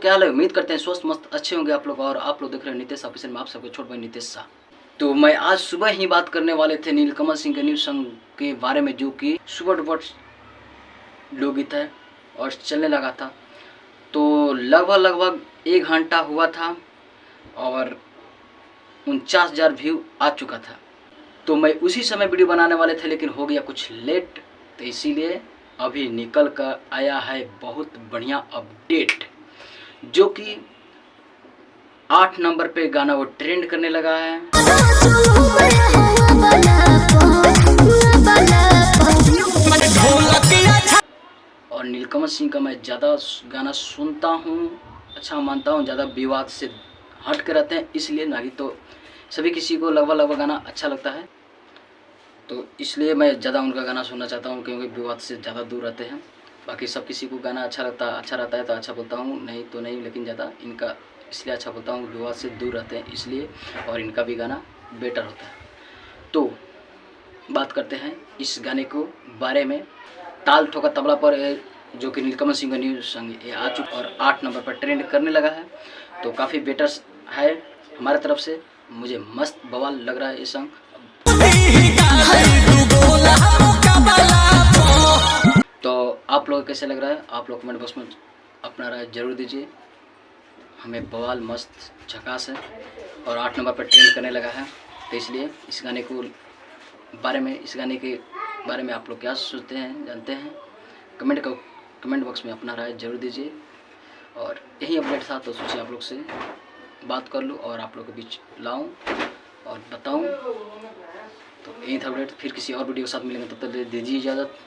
क्या हाल है? उम्मीद करते हैं स्वस्थ मस्त अच्छे होंगे आप लोग। और आप लोग देख रहे हैं नितेश ऑफिशियल में, आप सबके छोटे भाई नितेश शाह। तो मैं आज सुबह ही बात करने वाले थे नीलकमल सिंह के न्यू सॉन्ग के बारे में, जो कि सुपर डुपर लोकगीत है और चलने लगा था। तो लगभग 1 घंटा हुआ था और 49,000 व्यू आ चुका था। तो मैं उसी समय वीडियो बनाने वाले थे, लेकिन हो गया कुछ लेट, तो इसीलिए अभी निकल कर आया है बहुत बढ़िया अपडेट, जो कि 8 नंबर पे गाना वो ट्रेंड करने लगा है। और नीलकमल सिंह का मैं ज़्यादा गाना सुनता हूँ, अच्छा मानता हूँ, ज़्यादा विवाद से हट के रहते हैं, इसलिए ना कि तो सभी किसी को लगभग गाना अच्छा लगता है, तो इसलिए मैं ज़्यादा उनका गाना सुनना चाहता हूँ, क्योंकि विवाद से ज़्यादा दूर रहते हैं। बाकी सब किसी को गाना अच्छा रहता है तो अच्छा बोलता हूँ, नहीं तो नहीं, लेकिन ज़्यादा इनका इसलिए अच्छा बोलता हूँ, विवाद से दूर रहते हैं इसलिए, और इनका भी गाना बेटर होता है। तो बात करते हैं इस गाने को बारे में। ताल ठोका तबला पर, जो कि नीलकमल सिंह का न्यू सॉन्ग ये आ चुका और 8 नंबर पर ट्रेंड करने लगा है, तो काफ़ी बेटर है हमारे तरफ से। मुझे मस्त बवाल लग रहा है ये सॉन्ग। तो आप लोग कैसे लग रहा है, आप लोग कमेंट बॉक्स में अपना राय जरूर दीजिए। हमें बवाल मस्त झकास है और 8 नंबर पर ट्रेंड करने लगा है, तो इसलिए इस गाने के बारे में आप लोग क्या सोचते हैं, जानते हैं? कमेंट बॉक्स में अपना राय जरूर दीजिए। और यही अपडेट था, तो सोचिए आप लोग से बात कर लूँ और आप लोग के बीच लाऊं और बताऊं। तो यही था अपडेट, फिर किसी और वीडियो के साथ मिलेंगे, तब तक दीजिए इजाज़त।